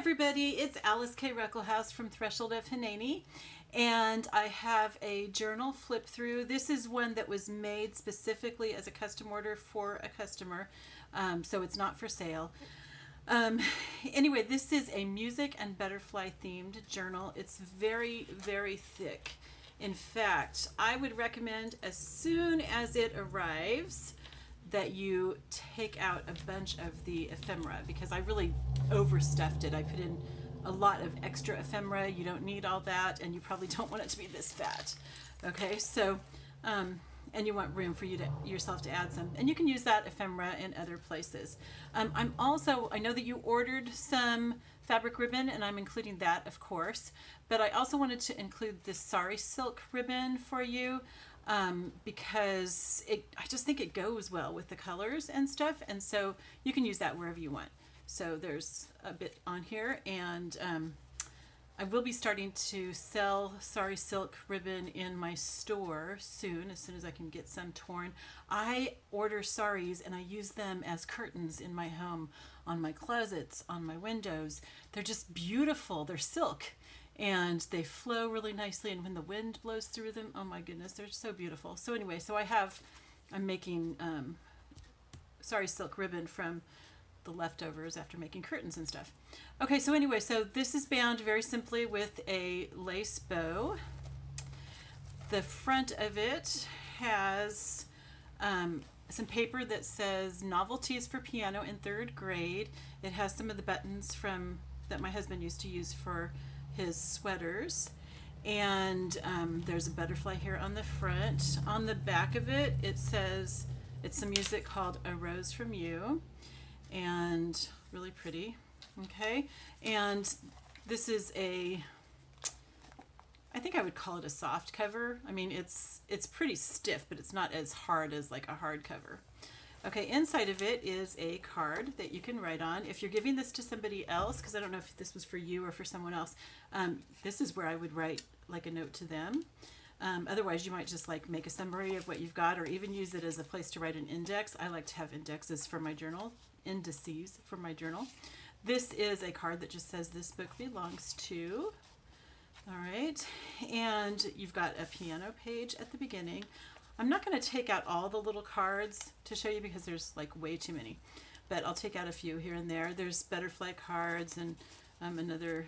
everybody, it's Alyce-Kay Ruckelshaus from Threshold of Hineni, and I have a journal flip through. This is one that was made specifically as a custom order for a customer, so it's not for sale. Anyway, this is a music and butterfly themed journal. It's very, very thick. In fact, I would recommend as soon as it arrives that you take out a bunch of the ephemera, because I really overstuffed it. I put in a lot of extra ephemera. You don't need all that, and you probably don't want it to be this fat. Okay, so and you want room for yourself to add some, and you can use that ephemera in other places. I know that you ordered some fabric ribbon, and I'm including that, of course, but I also wanted to include this sari silk ribbon for you, because I just think it goes well with the colors and stuff, and so you can use that wherever you want. So there's a bit on here, and I will be starting to sell sari silk ribbon in my store soon as I can get some torn. I order saris and I use them as curtains in my home, on my closets, on my windows. They're just beautiful. They're silk and they flow really nicely, and when the wind blows through them, oh my goodness, they're so beautiful. So anyway, I'm making sari silk ribbon from the leftovers after making curtains and stuff. Okay, so anyway, so this is bound very simply with a lace bow. The front of it has some paper that says Novelties for Piano in 3rd grade. It has some of the buttons that my husband used to use for his sweaters. And there's a butterfly here on the front. On the back of it, it says it's some music called A Rose from You, and really pretty. Okay, and this is I think I would call it a soft cover. I mean, it's pretty stiff, but it's not as hard as like a hard cover. Okay, inside of it is a card that you can write on. If you're giving this to somebody else, because I don't know if this was for you or for someone else, this is where I would write like a note to them. Otherwise, you might just like make a summary of what you've got, or even use it as a place to write an index. I like to have indices for my journal. This is a card that just says this book belongs to. All right, and you've got a piano page at the beginning. I'm not going to take out all the little cards to show you because there's like way too many, but I'll take out a few here and there. There's butterfly cards and another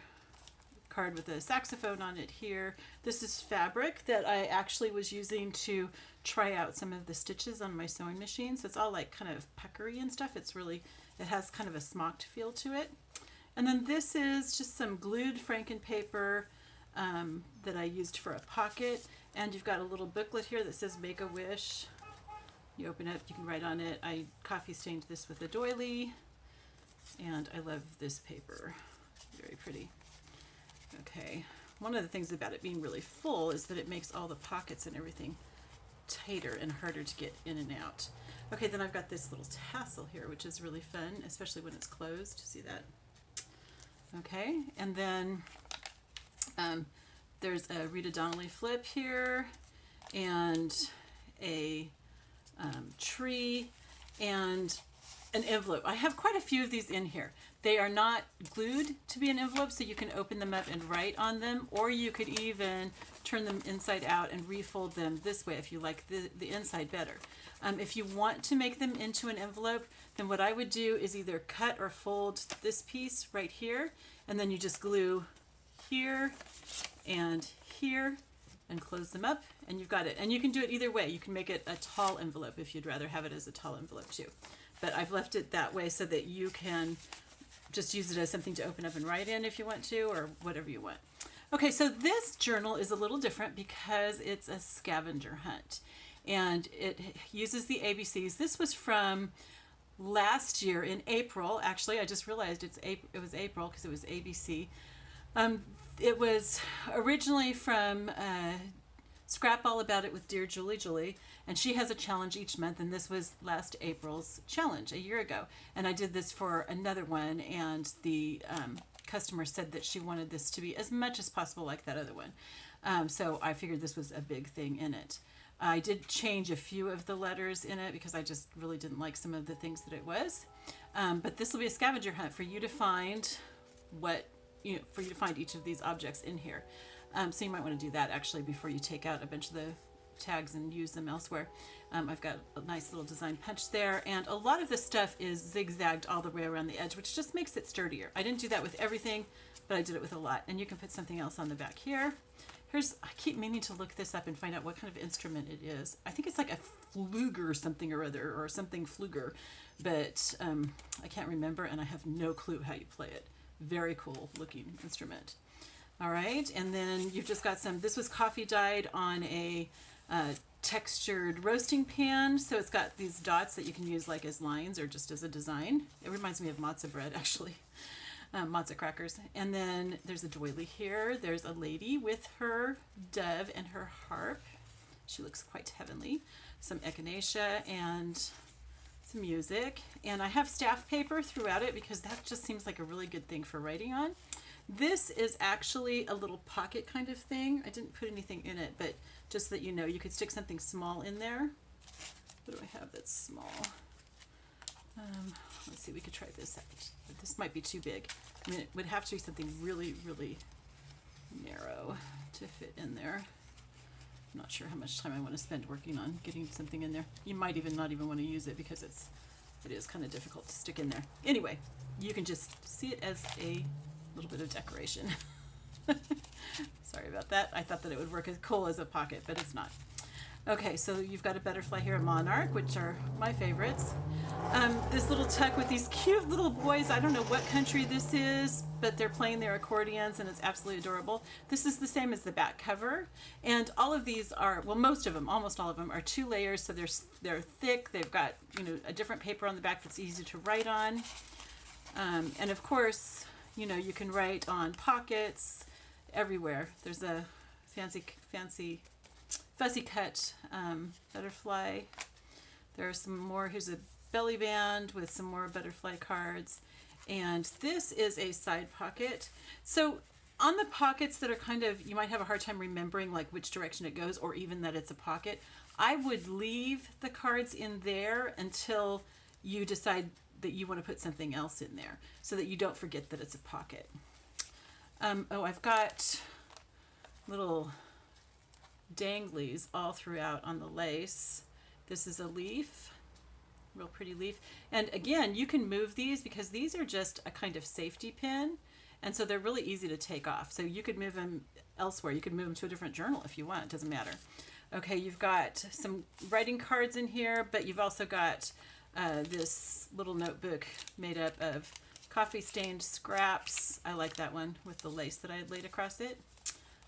card with a saxophone on it here. This is fabric that I actually was using to try out some of the stitches on my sewing machine. So it's all like kind of puckery and stuff. It has kind of a smocked feel to it. And then this is just some glued Franken paper that I used for a pocket. And you've got a little booklet here that says Make a Wish. You open it, you can write on it. I coffee stained this with a doily, and I love this paper. Very pretty. Okay, one of the things about it being really full is that it makes all the pockets and everything tighter and harder to get in and out. Okay, then I've got this little tassel here, which is really fun, especially when it's closed. See that? Okay, and then there's a Rita Donnelly flip here, and a tree, and an envelope. I have quite a few of these in here. They are not glued to be an envelope, so you can open them up and write on them, or you could even turn them inside out and refold them this way if you like the inside better. If you want to make them into an envelope, then what I would do is either cut or fold this piece right here, and then you just glue here and here and close them up, and you've got it. And you can do it either way. You can make it a tall envelope if you'd rather have it as a tall envelope too. But I've left it that way so that you can just use it as something to open up and write in if you want to, or whatever you want. Okay, so this journal is a little different because it's a scavenger hunt, and it uses the ABCs. This was from last year in April. Actually, I just realized it was April because it was ABC. It was originally from Scrap All About It with Dear Julie, and she has a challenge each month, and this was last April's challenge a year ago. And I did this for another one, and the customer said that she wanted this to be as much as possible like that other one. So I figured this was a big thing in it. I did change a few of the letters in it because I just really didn't like some of the things that it was. But this will be a scavenger hunt for you to find what, for you to find each of these objects in here. So you might want to do that actually before you take out a bunch of the tags and use them elsewhere. I've got a nice little design punch there, and a lot of this stuff is zigzagged all the way around the edge, which just makes it sturdier. I didn't do that with everything, but I did it with a lot. And you can put something else on the back here. I keep meaning to look this up and find out what kind of instrument it is. I think it's like a fluger or something or other, or something fluger, but I can't remember, and I have no clue how you play it. Very cool looking instrument. All right, and then you've just got this was coffee dyed on a textured roasting pan, so it's got these dots that you can use like as lines or just as a design. It reminds me of matzah bread, actually. Matzah crackers. And then there's a doily here. There's a lady with her dove and her harp. She looks quite heavenly. Some echinacea and some music. And I have staff paper throughout it because that just seems like a really good thing for writing on. This is actually a little pocket kind of thing. I didn't put anything in it, but just so that you know, you could stick something small in there. What do I have that's small? Let's see, we could try this out. But this might be too big. I mean, it would have to be something really, really narrow to fit in there. I'm not sure how much time I want to spend working on getting something in there. You might even not even want to use it because it is kind of difficult to stick in there. Anyway, you can just see it as a little bit of decoration. Sorry about that. I thought that it would work as cool as a pocket, but it's not. Okay, so you've got a butterfly here, a monarch, which are my favorites. This little tuck with these cute little boys. I don't know what country this is, but they're playing their accordions, and it's absolutely adorable. This is the same as the back cover, and all of these are, well, most of them, almost all of them, are 2 layers, so they're thick. They've got a different paper on the back that's easy to write on, and of course, you can write on pockets everywhere. There's a fancy fuzzy cut butterfly. There are some more. Here's a belly band with some more butterfly cards, and this is a side pocket. So on the pockets that are kind of, you might have a hard time remembering like which direction it goes, or even that it's a pocket, I would leave the cards in there until you decide that you want to put something else in there, so that you don't forget that it's a pocket. I've got little danglies all throughout on the lace. This is a leaf, real pretty leaf. And again, you can move these because these are just a kind of safety pin, and so they're really easy to take off. So you could move them elsewhere. You could move them to a different journal if you want. It doesn't matter. Okay, you've got some writing cards in here, but you've also got this little notebook made up of coffee stained scraps. I like that one with the lace that I had laid across it.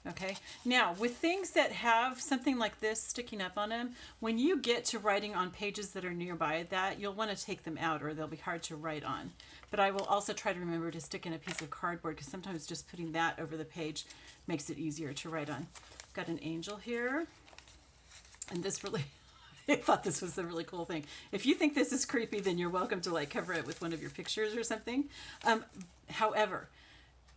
Okay, now with things that have something like this sticking up on them, when you get to writing on pages that are nearby that, you'll want to take them out or they'll be hard to write on. But I will also try to remember to stick in a piece of cardboard, because sometimes just putting that over the page makes it easier to write on. Got an angel here, and this really, I thought this was a really cool thing. If you think this is creepy, then you're welcome to like cover it with one of your pictures or something. However,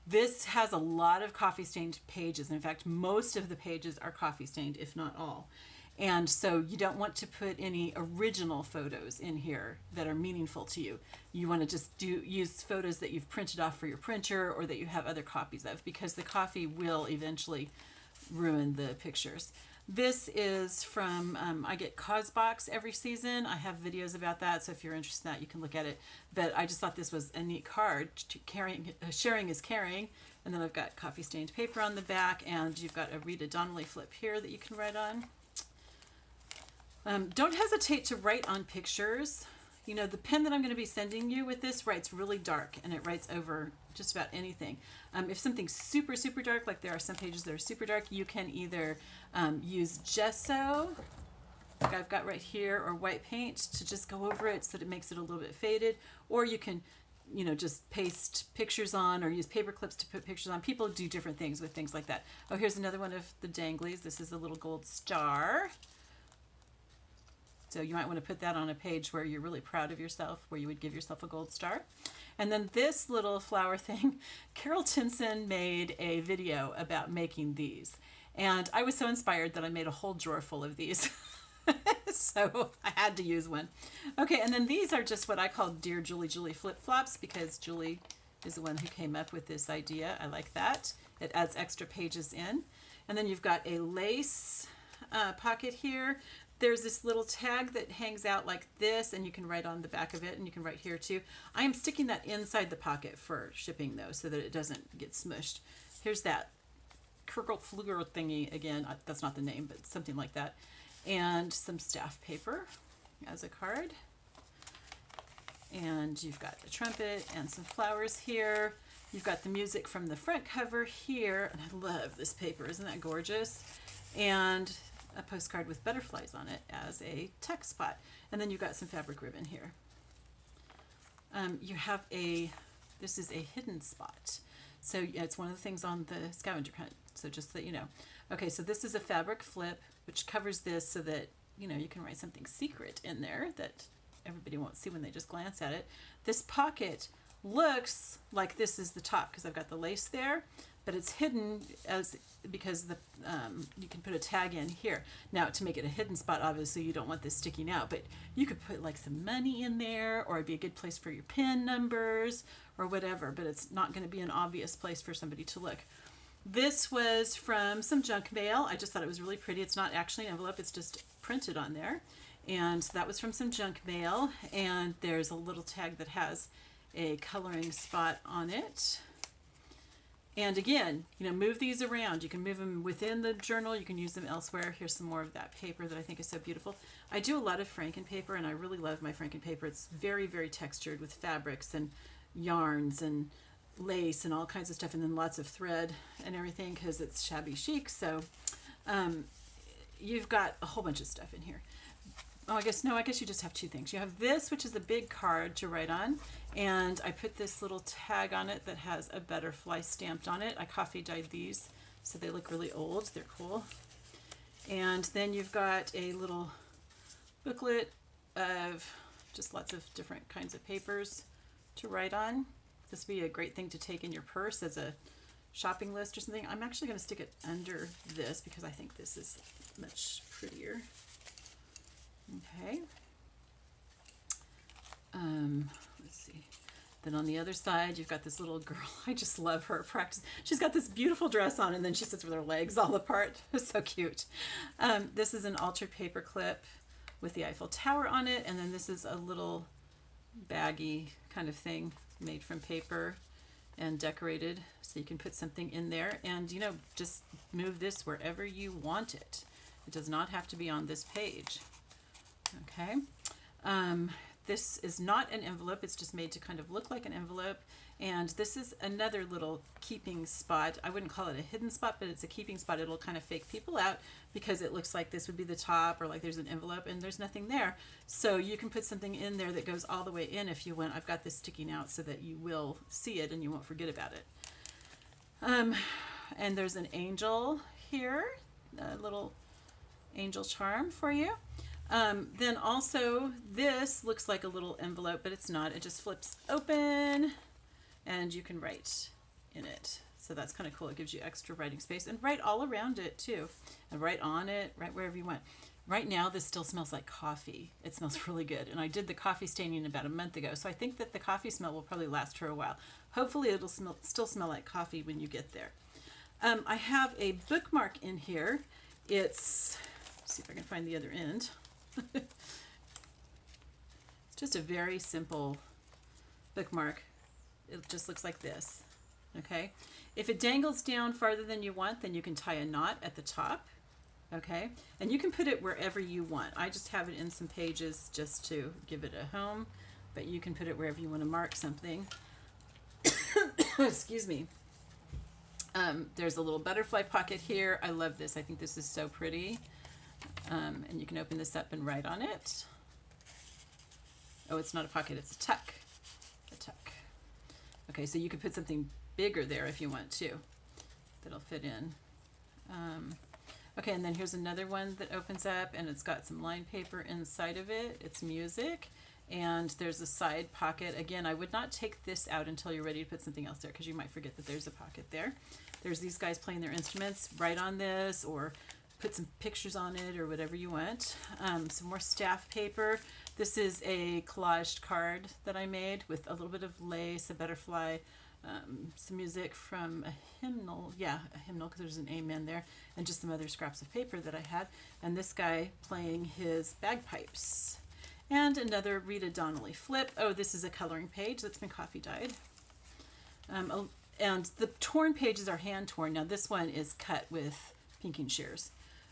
this has a lot of coffee stained pages. In fact, most of the pages are coffee stained, if not all. And so you don't want to put any original photos in here that are meaningful to you. You want to just use photos that you've printed off for your printer or that you have other copies of, because the coffee will eventually ruin the pictures. This is from, I get Cosbox every season. I have videos about that, so if you're interested in that, you can look at it. But I just thought this was a neat card. Sharing is caring. And then I've got coffee stained paper on the back, and you've got a Rita Donnelly flip here that you can write on. Don't hesitate to write on pictures. You know, the pen that I'm going to be sending you with this writes really dark, and it writes over just about anything. If something's super, super dark, like there are some pages that are super dark, you can either use gesso, like I've got right here, or white paint to just go over it so that it makes it a little bit faded, or you can, you know, just paste pictures on or use paper clips to put pictures on. People do different things with things like that. Oh, here's another one of the danglies. This is a little gold star. So you might want to put that on a page where you're really proud of yourself, where you would give yourself a gold star. And then this little flower thing, Carol Tinson made a video about making these. And I was so inspired that I made a whole drawer full of these. So I had to use one. Okay, and then these are just what I call Dear Julie Julie flip-flops, because Julie is the one who came up with this idea. I like that. It adds extra pages in. And then you've got a lace pocket here. There's this little tag that hangs out like this, and you can write on the back of it, and you can write here too. I am sticking that inside the pocket for shipping though, so that it doesn't get smushed. Here's that Kirkelfluger thingy again. That's not the name, but something like that. And some staff paper as a card. And you've got the trumpet and some flowers here. You've got the music from the front cover here. And I love this paper. Isn't that gorgeous? And a postcard with butterflies on it as a text spot. And then you've got some fabric ribbon here. You have this is a hidden spot. So it's one of the things on the scavenger hunt. So just so that you know. Okay, so this is a fabric flip, which covers this so that, you can write something secret in there that everybody won't see when they just glance at it. This pocket looks like this is the top because I've got the lace there, but it's hidden because you can put a tag in here. Now, to make it a hidden spot, obviously you don't want this sticking out, but you could put like some money in there, or it'd be a good place for your PIN numbers or whatever, but it's not going to be an obvious place for somebody to look. This was from some junk mail. I just thought it was really pretty. It's not actually an envelope, it's just printed on there. And that was from some junk mail, and there's a little tag that has a coloring spot on it. And again, move these around. You can move them within the journal. You can use them elsewhere. Here's some more of that paper that I think is so beautiful. I do a lot of Franken paper, and I really love my Franken paper. It's very, very textured with fabrics and yarns and lace and all kinds of stuff, and then lots of thread and everything because it's shabby chic. So you've got a whole bunch of stuff in here. Oh, I guess you just have two things. You have this, which is a big card to write on, and I put this little tag on it that has a butterfly stamped on it. I coffee dyed these, so they look really old. They're cool. And then you've got a little booklet of just lots of different kinds of papers to write on. This would be a great thing to take in your purse as a shopping list or something. I'm actually going to stick it under this because I think this is much prettier. Okay. Let's see. Then on the other side, you've got this little girl. I just love her practice. She's got this beautiful dress on, and then she sits with her legs all apart. It's so cute. This is an altered paper clip with the Eiffel Tower on it, and then this is a little baggy kind of thing made from paper and decorated, so you can put something in there and just move this wherever you want it. It does not have to be on this page. Okay, this is not an envelope. It's just made to kind of look like an envelope. And this is another little keeping spot. I wouldn't call it a hidden spot, but it's a keeping spot. It'll kind of fake people out because it looks like this would be the top, or like there's an envelope and there's nothing there. So you can put something in there that goes all the way in if you want. I've got this sticking out so that you will see it and you won't forget about it. And there's an angel here, a little angel charm for you. Then also this looks like a little envelope, but it's not. It just flips open and you can write in it. So that's kind of cool. It gives you extra writing space, and write all around it too, and write on it, write wherever you want. Right now this still smells like coffee. It smells really good, and I did the coffee staining about a month ago, so I think that the coffee smell will probably last for a while. Hopefully it'll still smell like coffee when you get there. I have a bookmark in here. Let's see if I can find the other end. It's just a very simple bookmark. It just looks like this. Okay, if it dangles down farther than you want, then you can tie a knot at the top. Okay, and you can put it wherever you want. I just have it in some pages just to give it a home, but you can put it wherever you want to mark something. Excuse me. There's a little butterfly pocket here. I love this. I think this is so pretty. And you can open this up and write on it. Oh, it's not a pocket, it's a tuck. A tuck. Okay, so you could put something bigger there if you want to. That'll fit in. Okay, and then here's another one that opens up, and it's got some lined paper inside of it. It's music, and there's a side pocket. Again, I would not take this out until you're ready to put something else there, because you might forget that there's a pocket there. There's these guys playing their instruments. Write on this, or put some pictures on it, or whatever you want. Some more staff paper. This is a collaged card that I made with a little bit of lace, a butterfly, some music from a hymnal, because there's an amen there, and just some other scraps of paper that I had, and this guy playing his bagpipes. And another Rita Donnelly flip. Oh, this is a coloring page that's been coffee dyed. And the torn pages are hand torn. Now this one is cut with pinking shears.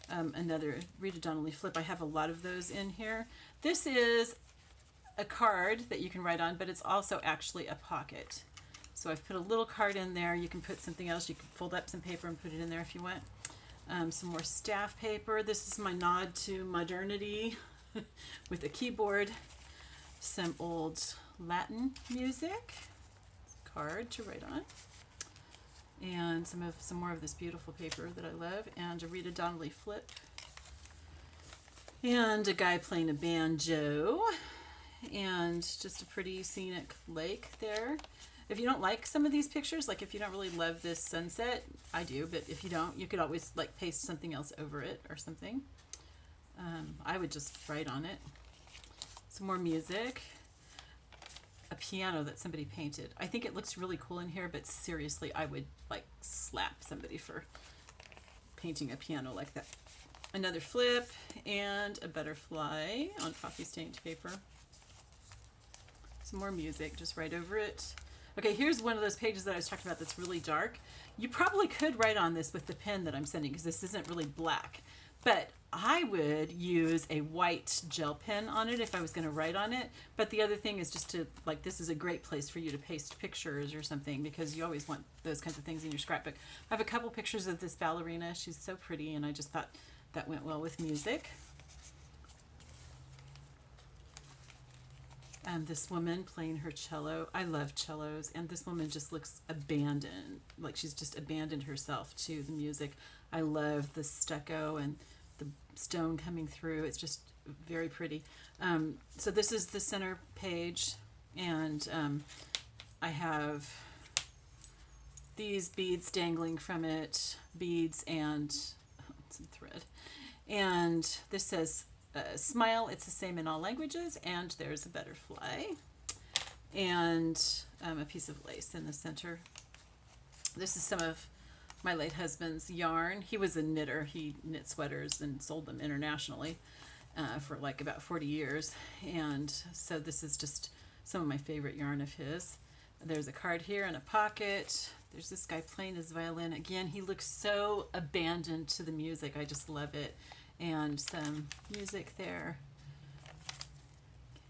Another Rita Donnelly flip. I have a lot of those in here. This is a card that you can write on, but it's also actually a pocket. So I've put a little card in there. You can put something else. You can fold up some paper and put it in there if you want. Some more staff paper. This is my nod to modernity with a keyboard. Some old Latin music. Card to write on. And some more of this beautiful paper that I love. And a Rita Donnelly flip. And a guy playing a banjo. And just a pretty scenic lake there. If you don't like some of these pictures, like if you don't really love this sunset, I do, but if you don't, you could always like paste something else over it or something. I would just write on it. Some more music. A piano that somebody painted. I think it looks really cool in here, but seriously, I would like slap somebody for painting a piano like that. Another flip and a butterfly on coffee stained paper. Some more music just right over it. Okay, here's one of those pages that I was talking about that's really dark. You probably could write on this with the pen that I'm sending because this isn't really black. But I would use a white gel pen on it if I was going to write on it. But the other thing is just to, like, this is a great place for you to paste pictures or something because you always want those kinds of things in your scrapbook. I have a couple pictures of this ballerina. She's so pretty, and I just thought that went well with music. This woman playing her cello. I love cellos, and this woman just looks abandoned, like she's just abandoned herself to the music. I love the stucco and the stone coming through. It's just very pretty. So this is the center page, and I have these beads dangling from it, beads and some thread. And this says, smile, it's the same in all languages, and there's a butterfly and a piece of lace in the center. This is some of my late husband's yarn. He was a knitter. He knit sweaters and sold them internationally for like about 40 years, and so this is just some of my favorite yarn of his. There's a card here and a pocket. There's this guy playing his violin. Again, he looks so abandoned to the music. I just love it. And some music there.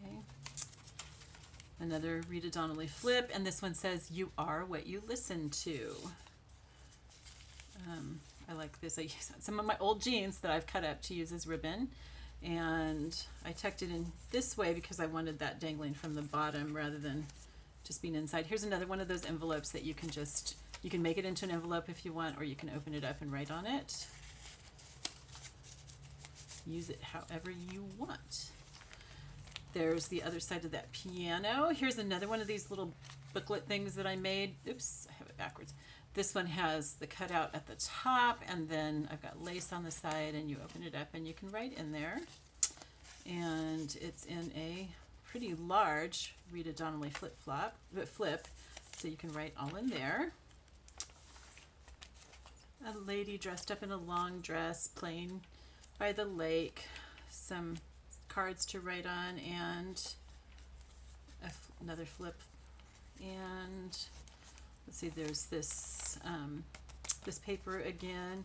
Okay. Another Rita Donnelly flip, and this one says, "You are what you listen to." I like this. I use some of my old jeans that I've cut up to use as ribbon, and I tucked it in this way because I wanted that dangling from the bottom rather than just being inside. Here's another one of those envelopes that you can make it into an envelope if you want, or you can open it up and write on it. Use it however you want. There's the other side of that piano. Here's another one of these little booklet things that I made. Oops, I have it backwards. This one has the cutout at the top, and then I've got lace on the side, and you open it up and you can write in there. And it's in a pretty large Rita Donnelly flip, so you can write all in there. A lady dressed up in a long dress playing by the lake, some cards to write on, and another flip. And let's see, there's this this paper again.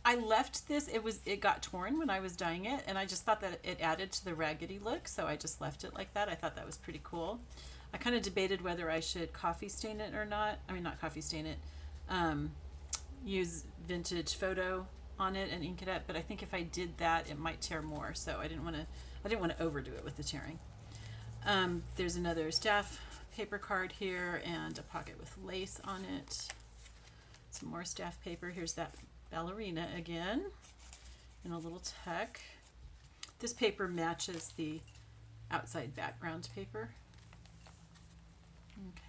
I left this. It got torn when I was dyeing it, and I just thought that it added to the raggedy look, so I just left it like that. I thought that was pretty cool. I kind of debated whether I should coffee stain it or not. I mean, not coffee stain it. Use vintage photo on it and ink it up, but I think if I did that, it might tear more. So I didn't want to overdo it with the tearing. There's another staff paper card here and a pocket with lace on it. Some more staff paper. Here's that ballerina again in a little tuck. This paper matches the outside background paper.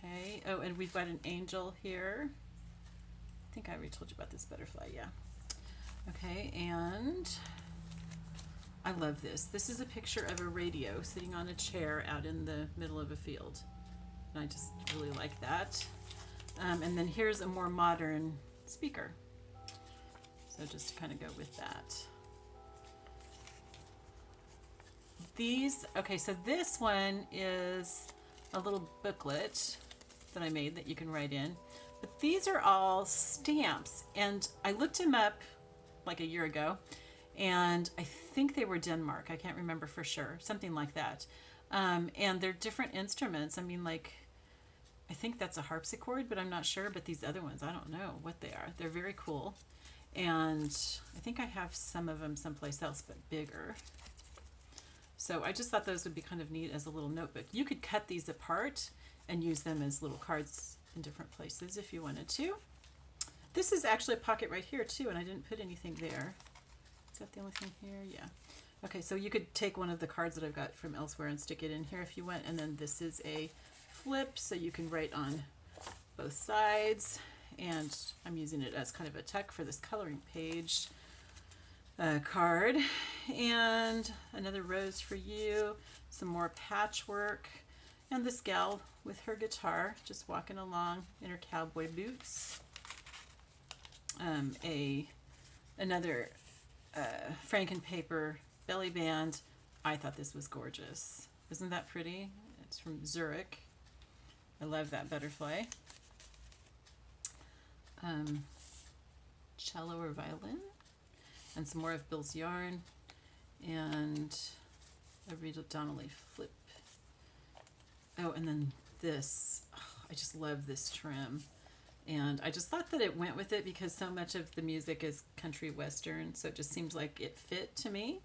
Okay. Oh, and we've got an angel here. I think I already told you about this butterfly. Yeah. Okay, and I love this. This is a picture of a radio sitting on a chair out in the middle of a field. And I just really like that. And then here's a more modern speaker. So just to kind of go with that. Okay, so this one is a little booklet that I made that you can write in. But these are all stamps, and I looked them up like a year ago, and I think they were Denmark. I can't remember for sure, something like that. And they're different instruments. I mean, like, I think that's a harpsichord, but I'm not sure. But these other ones, I don't know what they are. They're very cool. And I think I have some of them someplace else, but bigger. So I just thought those would be kind of neat as a little notebook. You could cut these apart and use them as little cards in different places if you wanted to. This is actually a pocket right here too, and I didn't put anything there. Is that the only thing here? Yeah. Okay, so you could take one of the cards that I've got from elsewhere and stick it in here if you want. And then this is a flip, so you can write on both sides. And I'm using it as kind of a tuck for this coloring page card. And another rose for you, some more patchwork, and this gal with her guitar just walking along in her cowboy boots. Another Frankenpaper belly band. I thought this was gorgeous. Isn't that pretty? It's from Zurich. I love that butterfly. Cello or violin, and some more of Bill's yarn, and a Rita Donnelly flip. Oh, and then this. Oh, I just love this trim. And I just thought that it went with it because so much of the music is country western, so it just seems like it fit to me.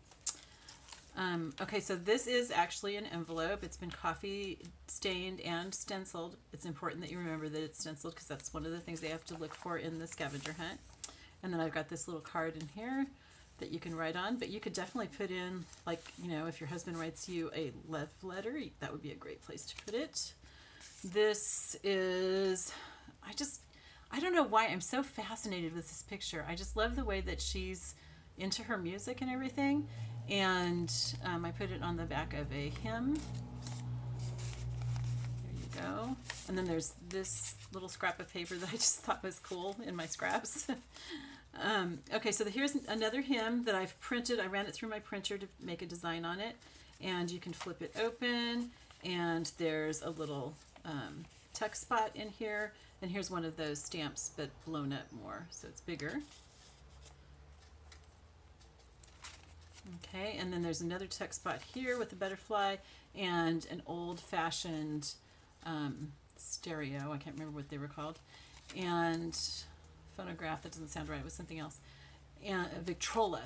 Okay, so this is actually an envelope. It's been coffee stained and stenciled. It's important that you remember that it's stenciled because that's one of the things they have to look for in the scavenger hunt. And then I've got this little card in here that you can write on, but you could definitely put in, like, you know, if your husband writes you a love letter, that would be a great place to put it. This is, I don't know why I'm so fascinated with this picture. I just love the way that she's into her music and everything. And I put it on the back of a hymn. There you go. And then there's this little scrap of paper that I just thought was cool in my scraps. Okay, so here's another hymn that I've printed. I ran it through my printer to make a design on it. And you can flip it open. And there's a little tuck spot in here. And here's one of those stamps, but blown up more, so it's bigger. Okay, and then there's another tuck spot here with a butterfly and an old-fashioned stereo. I can't remember what they were called. And phonograph, that doesn't sound right, it was something else. And Victrola.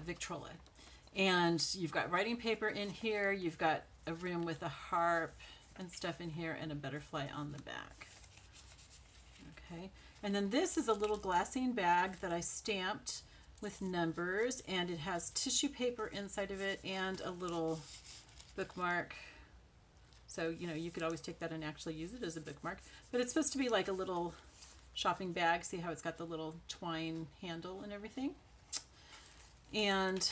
And you've got writing paper in here. You've got a room with a harp and stuff in here and a butterfly on the back. Okay, and then this is a little glassine bag that I stamped with numbers, and it has tissue paper inside of it and a little bookmark. So, you know, you could always take that and actually use it as a bookmark. But it's supposed to be like a little shopping bag. See how it's got the little twine handle and everything? And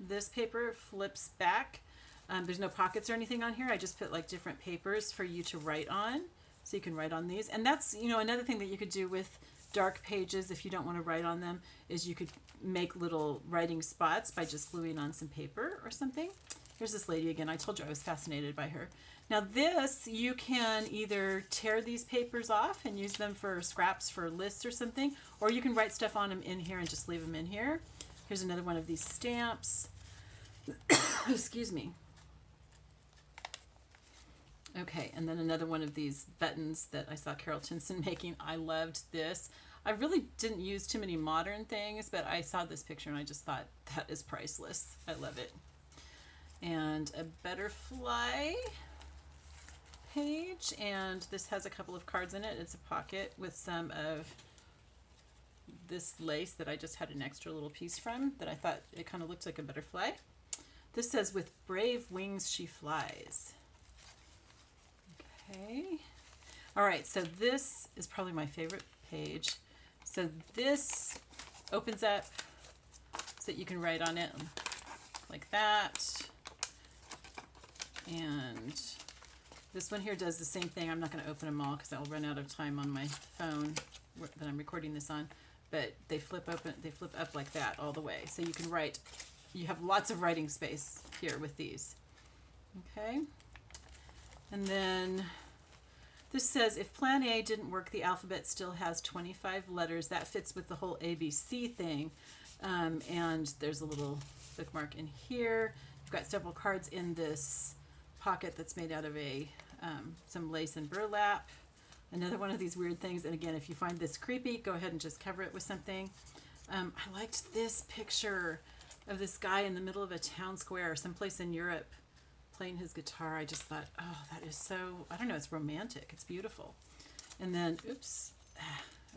this paper flips back. There's no pockets or anything on here. I just put like different papers for you to write on. So you can write on these. And that's, you know, another thing that you could do with dark pages, if you don't want to write on them, is you could make little writing spots by just gluing on some paper or something. Here's this lady again. I told you I was fascinated by her. Now this, you can either tear these papers off and use them for scraps for lists or something, or you can write stuff on them in here and just leave them in here. Here's another one of these stamps. Excuse me. Okay, and then another one of these buttons that I saw Carol Tinson making. I loved this. I really didn't use too many modern things, but I saw this picture and I just thought that is priceless. I love it. And a butterfly page, and this has a couple of cards in it. It's a pocket with some of this lace that I just had an extra little piece from that I thought it kind of looked like a butterfly. This says, "With brave wings she flies." Okay. All right, so this is probably my favorite page. So this opens up so that you can write on it like that. And This one here does the same thing. I'm not going to open them all because I'll run out of time on my phone that I'm recording this on. But they flip up like that all the way. So you can write, you have lots of writing space here with these. Okay. And then this says, if plan A didn't work, the alphabet still has 25 letters. That fits with the whole ABC thing. And there's a little bookmark in here. You've got several cards in this pocket that's made out of some lace and burlap. Another one of these weird things. And again, if you find this creepy, go ahead and just cover it with something. I liked this picture of this guy in the middle of a town square, someplace in Europe, playing his guitar. I just thought, oh, that is so, I don't know, it's romantic. It's beautiful. And then, oops,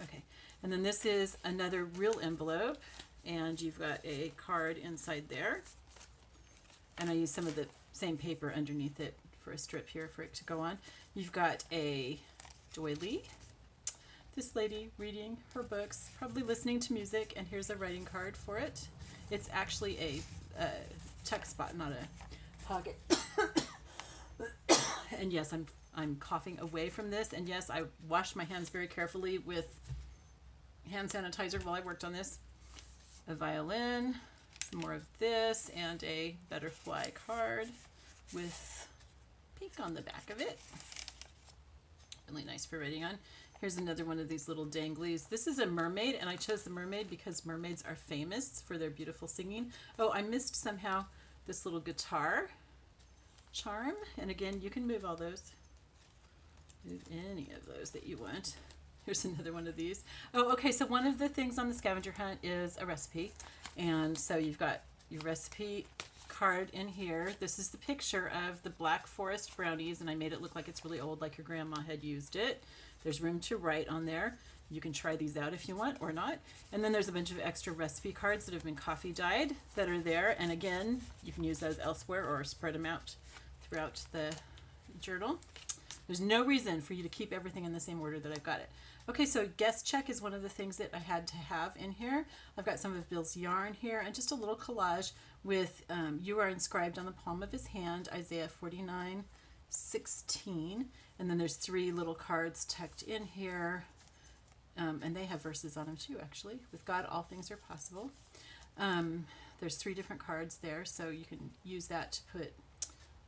okay. And then this is another real envelope, and you've got a card inside there. And I used some of the same paper underneath it for a strip here for it to go on. You've got a doily. This lady reading her books, probably listening to music, and here's a writing card for it. It's actually a tuck spot, not a pocket. And yes, I'm coughing away from this. And yes, I washed my hands very carefully with hand sanitizer while I worked on this. A violin, some more of this, and a butterfly card with pink on the back of it. Really nice for writing on. Here's another one of these little danglies. This is a mermaid, and I chose the mermaid because mermaids are famous for their beautiful singing. Oh, I missed somehow this little guitar charm. And again, you can move all those. Move any of those that you want. Here's another one of these. Oh, okay, so one of the things on the scavenger hunt is a recipe. And so you've got your recipe card in here. This is the picture of the Black Forest brownies, and I made it look like it's really old, like your grandma had used it. There's room to write on there. You can try these out if you want or not. And then there's a bunch of extra recipe cards that have been coffee dyed that are there. And again, you can use those elsewhere or spread them out throughout the journal. There's no reason for you to keep everything in the same order that I've got it. Okay, so guest check is one of the things that I had to have in here. I've got some of Bill's yarn here and just a little collage with you are inscribed on the palm of his hand, Isaiah 49:16. And then there's 3 little cards tucked in here. And they have verses on them too, actually. With God, all things are possible. There's 3 different cards there, so you can use that to put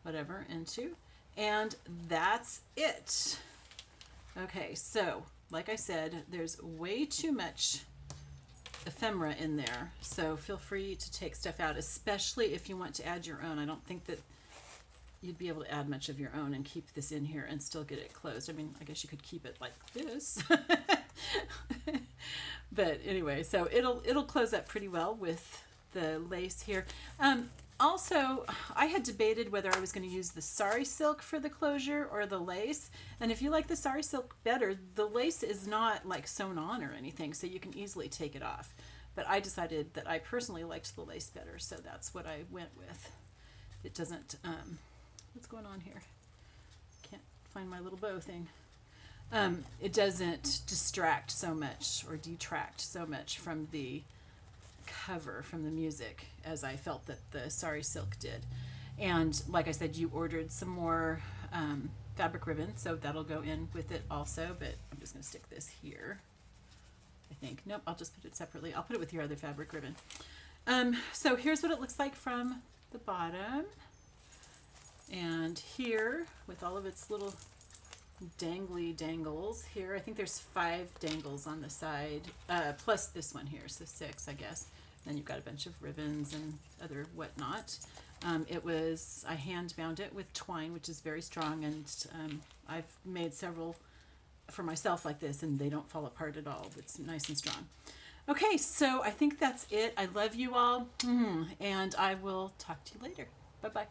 whatever into. And that's it. Okay, so like I said, there's way too much ephemera in there, so feel free to take stuff out, especially if you want to add your own. I don't think that you'd be able to add much of your own and keep this in here and still get it closed. I mean, I guess you could keep it like this. But anyway, so it'll close up pretty well with the lace here. Also, I had debated whether I was going to use the sari silk for the closure or the lace. And if you like the sari silk better, the lace is not like sewn on or anything, so you can easily take it off. But I decided that I personally liked the lace better, so that's what I went with. It doesn't, what's going on here? Can't find my little bow thing. It doesn't distract so much or detract so much from the cover, from the music, as I felt that the sari silk did. And like I said, you ordered some more fabric ribbon, so that'll go in with it also, but I'm just going to stick this here, I think. Nope, I'll just put it separately. I'll put it with your other fabric ribbon. So here's what it looks like from the bottom. And here, with all of its little dangly dangles here, I think there's 5 dangles on the side, plus this one here, so 6, I guess. Then you've got a bunch of ribbons and other whatnot. I hand bound it with twine, which is very strong, and I've made several for myself like this, and they don't fall apart at all. It's nice and strong. Okay, so I think that's it. I love you all, and I will talk to you later. Bye-bye.